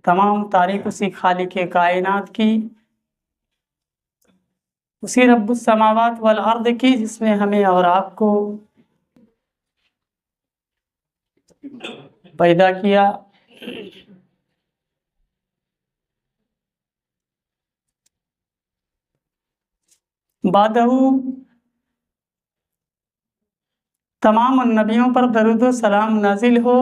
تمام تعریف اسی خالق کائنات کی، اسی رب السماوات والارض کی، جس نے ہمیں اور آپ کو پیدا کیا، بعدہ تمام النبیوں پر درود و سلام نازل ہو،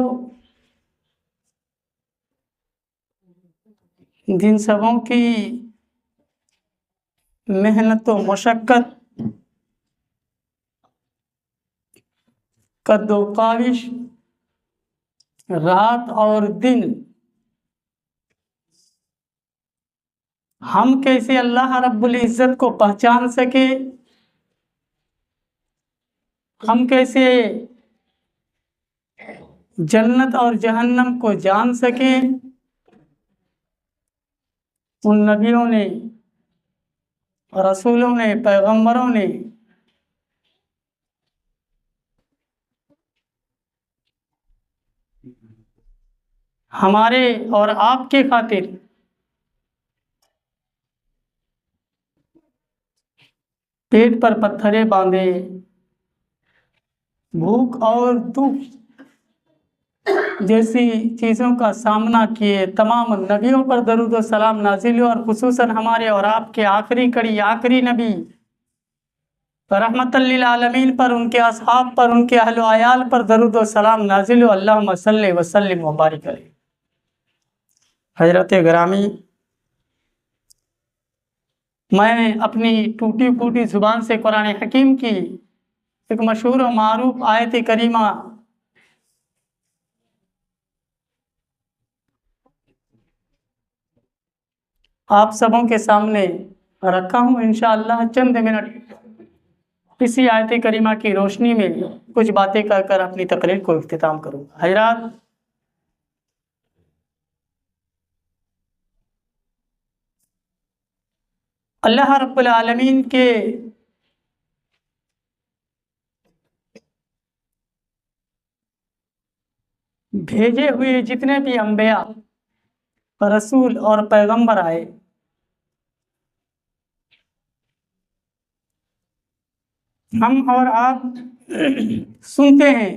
جن سبوں کی محنت و مشقت، قد و کاوش، رات اور دن، ہم کیسے اللہ رب العزت کو پہچان سکے، ہم کیسے جنت اور جہنم کو جان سکیں، ان نبیوں نے، رسولوں نے، پیغمبروں نے ہمارے اور آپ کے خاطر پیٹ پر پتھرے باندھے، بھوک اور دکھ جیسی چیزوں کا سامنا کیے، تمام نبیوں پر درود و سلام نازل ہو، اور خصوصاً ہمارے اور آپ کے آخری کڑی، آخری نبی رحمت للعالمین پر، ان کے اصحاب پر، ان کے اہل و عیال پر درود و سلام نازل ہو۔ اللہم صلی وسلم وبارک علیہ۔ حضرت گرامی، میں اپنی ٹوٹی پھوٹی زبان سے قرآن حکیم کی ایک مشہور و معروف آیت کریمہ آپ سبوں کے سامنے رکھا ہوں۔ انشاءاللہ چند منٹ اسی آیت کریمہ کی روشنی میں کچھ باتیں کہہ کر اپنی تقریر کو اختتام کروں۔ حضرات، اللہ رب العالمین کے بھیجے ہوئے جتنے بھی انبیاء، رسول اور پیغمبر آئے، ہم اور آپ سنتے ہیں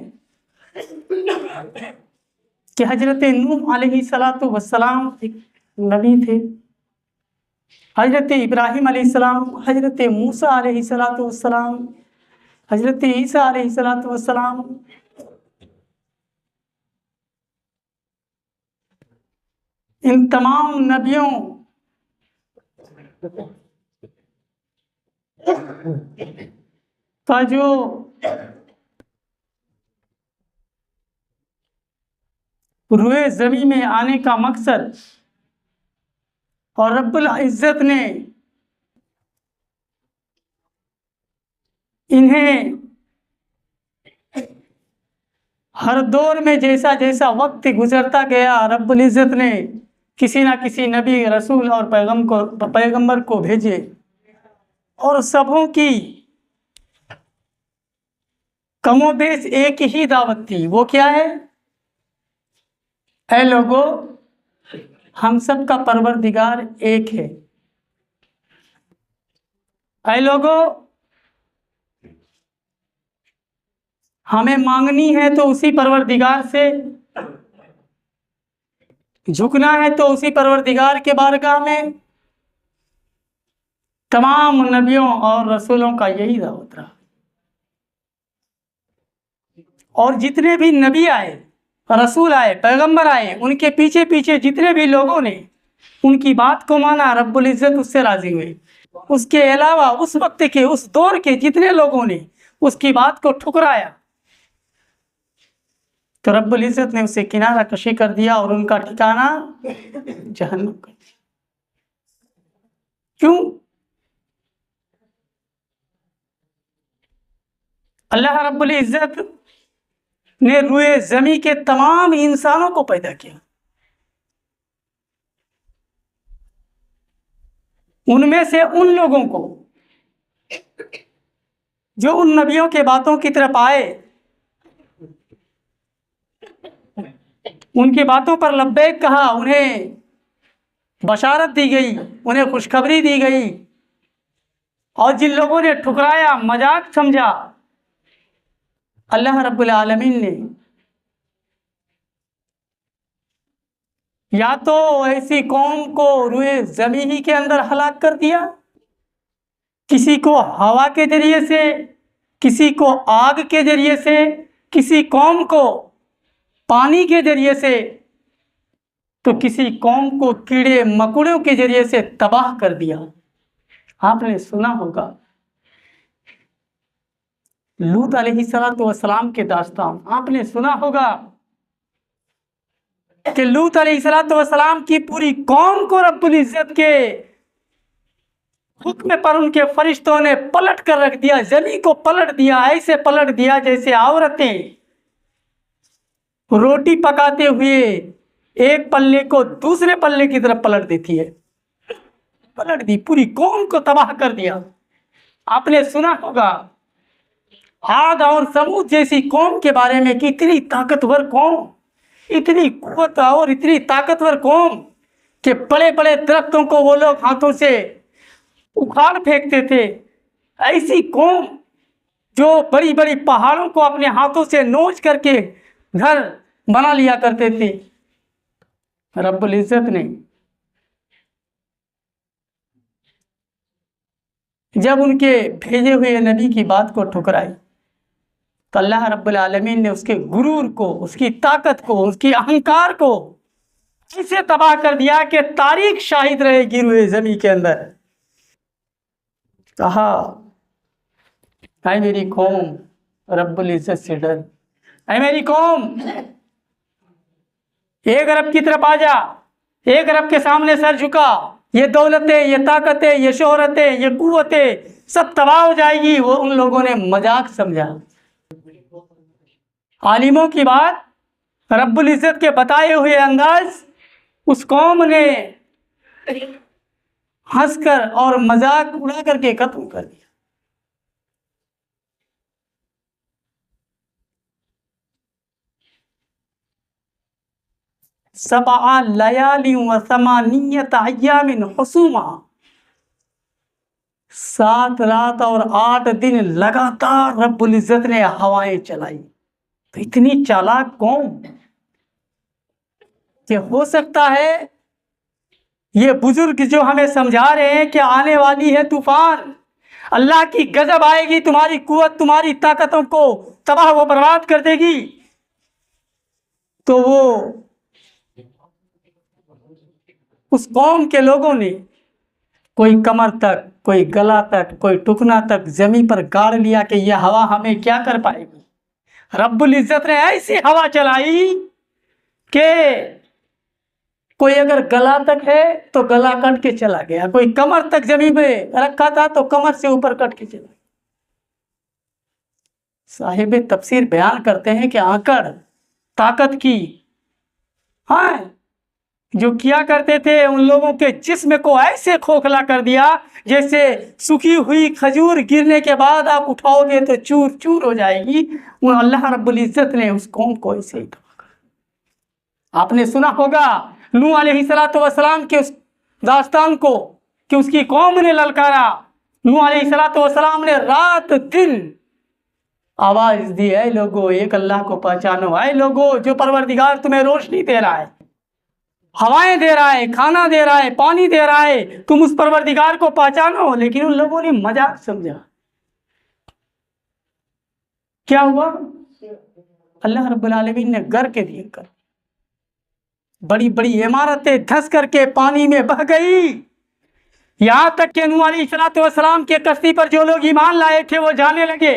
کہ حضرت نوح علیہ السلام ایک نبی تھے، حضرت ابراہیم علیہ السلام، حضرت موسیٰ علیہ السلام، حضرت عیسیٰ علیہ السلام، ان تمام نبیوں کا جو روئے زمین میں آنے کا مقصد، اور رب العزت نے انہیں ہر دور میں جیسا جیسا وقت گزرتا گیا، رب العزت نے کسی نہ کسی نبی، رسول اور پیغمبر کو بھیجے، اور سبوں کی کم و بیش ایک ہی دعوت تھی۔ وہ کیا ہے؟ اے لوگو، ہم سب کا پروردگار ایک ہے۔ اے لوگو، ہمیں مانگنی ہے تو اسی پروردگار سے، جھکنا ہے تو اسی پروردگار کے بارگاہ میں۔ تمام نبیوں اور رسولوں کا یہی دعوت رہا، اور جتنے بھی نبی آئے، رسول آئے، پیغمبر آئے، ان کے پیچھے پیچھے جتنے بھی لوگوں نے ان کی بات کو مانا، رب العزت اس سے راضی ہوئے۔ اس کے علاوہ اس وقت کے، اس دور کے جتنے لوگوں نے اس کی بات کو ٹھکرایا، تو رب العزت نے اسے کنارہ کشی کر دیا اور ان کا ٹھکانہ جہنم کر دیا۔ کیوں؟ اللہ رب العزت نے روئے زمین کے تمام انسانوں کو پیدا کیا، ان میں سے ان لوگوں کو جو ان نبیوں کے باتوں کی طرف آئے، ان کی باتوں پر لبیک کہا، انہیں बशारत दी गई, उन्हें खुशखबरी दी गई, और जिन लोगों ने ठुकराया, मजाक समझा, अल्लाह रब्बुल आलमीन ने या तो ऐसी कौम को रुए ज़मीन ही के अंदर हलाक कर दिया, किसी को हवा के जरिए से, किसी को आग के जरिए से, किसी कौम को पानी के जरिए से, तो किसी कौम को कीड़े मकोड़ों के जरिए से तबाह कर दिया। आपने सुना होगा लूत अलैहिस्सलातु वस्सलाम के दास्तान, आपने सुना होगा कि लूत अलैहिस्सलातु वस्सलाम की पूरी कौम को रब्बुल इज्जत के हुक्म पर उनके फरिश्तों ने पलट कर रख दिया, जमीन को पलट दिया, ऐसे पलट दिया जैसे औरतें रोटी पकाते हुए एक पल्ले को दूसरे पल्ले की तरफ पलट देती है। पलट दी, पूरी कौम को तबाह कर दिया। आपने सुना होगा आद और समूद जैसी कौम के बारे में कि इतनी ताकतवर कौम, इतनी कुव्वत और इतनी ताकतवर कौम कि बड़े बड़े दरख्तों को वो लोग हाथों से उखाड़ फेंकते थे। ऐसी कौम जो बड़ी बड़ी पहाड़ों को अपने हाथों से नोच करके घर बना लिया करते थे। रब्बुल इज्जत ने जब उनके भेजे हुए नबी की बात को ठुकराई तो अल्लाह रब्बुल आलमीन ने उसके गुरूर को, उसकी ताकत को, उसकी अहंकार को ऐसे तबाह कर दिया कि तारीख शाहिद रहेगी रुए ज़मीन के अंदर। कहा, ऐ मेरी कौम, रब्बुल इज्जत से डर। ऐ मेरी कौम, एक रब की तरफ आ जा, एक रब के सामने सर झुका। ये दौलतें, ये ताकतें, ये शोहरतें, ये कुव्वतें सब तबाह हो जाएगी। वो उन लोगों ने मजाक समझा। आलिमों की बात रब्बुल इज्जत के बताए हुए अंदाज उस कौम ने हंसकर और मजाक उड़ा करके खत्म कर दिया। सबआ लयाली व समानियत अय्यामिन हुसूमा, 7 रात और 8 दिन लगातार रब्बुल इज्जत ने हवाएं चलाई। तो इतनी चालाक कौम कि हो सकता है ये बुजुर्ग जो हमें समझा रहे हैं कि आने वाली है तूफान, अल्लाह की गजब आएगी, तुम्हारी कुव्वत, तुम्हारी ताकतों को तबाह व बर्बाद कर देगी, तो वो उस कौम के लोगों ने कोई कमर तक, कोई गला तक, कोई टुकना तक जमीन पर गाड़ लिया कि यह हवा हमें क्या कर पाएगी। रब्बुल इज्जत ने ऐसी हवा चलाई कि कोई अगर गला तक है तो गला कट के चला गया, कोई कमर तक जमीन पे रखा था तो कमर से ऊपर कट के चला गया। साहिब तफसीर बयान करते हैं कि आकड़ ताकत की, हाँ, जो किया करते थे उन लोगों के जिस्म को ऐसे खोखला कर दिया जैसे सूखी हुई खजूर गिरने के बाद आप उठाओगे तो चूर चूर हो जाएगी। वो अल्लाह रब्बुल इज्जत ने उस कौम को ऐसे ही तबाह कर। आपने सुना होगा नूह अलैहिस्सलातु वस्सलाम के उस दास्तान को कि उसकी कौम ने ललकारा। नूह अलैहिस्सलातु वस्सलाम ने रात दिन आवाज दी, ऐ लोगो एक अल्लाह को पहचानो, ऐ लोगो जो परवरदिगार तुम्हें रोशनी दे रहा है, हवाएं दे रहा है, खाना दे रहा है, पानी दे रहा है, तुम उस परवरदिगार को पहचानो। लेकिन उन लोगों ने मजाक समझा। क्या हुआ? अल्लाह रब्बुल आलमीन ने गर के दिए कर, बड़ी बड़ी इमारतें धंस करके पानी में बह गई। यहां तक कि नूह अलैहिस्सलातु वस्सलाम के कश्ती पर जो लोग ईमान लाए थे वो जाने लगे।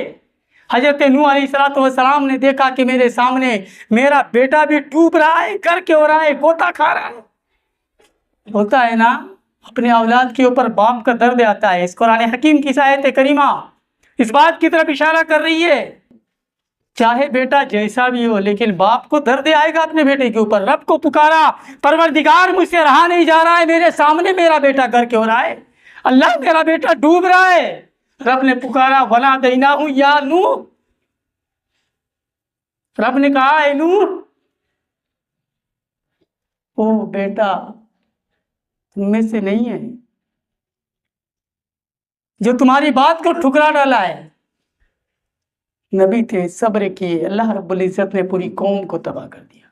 हजरत नूह अलैहिस्सलातु वस्सलाम ने देखा कि मेरे सामने मेरा बेटा भी डूब रहा है, कर के हो रहा है, गोता खा रहा है। होता है ना, अपने औलाद के ऊपर बाप का दर्द आता है। इस कुरान हकीम की आयत करीमा इस बात की तरफ इशारा कर रही है, चाहे बेटा जैसा भी हो लेकिन बाप को दर्द आएगा अपने बेटे के ऊपर। रब को पुकारा, परवरदिगार मुझसे रहा नहीं जा रहा है, मेरे सामने मेरा बेटा कर के हो रहा है, अल्लाह मेरा बेटा डूब रहा है। रब ने पुकारा, वना देना हूं या नूह, रब ने कहा है नूह, ओ बेटा تم میں سے نہیں ہے، جو تمہاری بات کو ٹھکرا ڈالا ہے۔ نبی تھے، صبر کیے، اللہ رب العزت نے پوری قوم کو تباہ کر دیا۔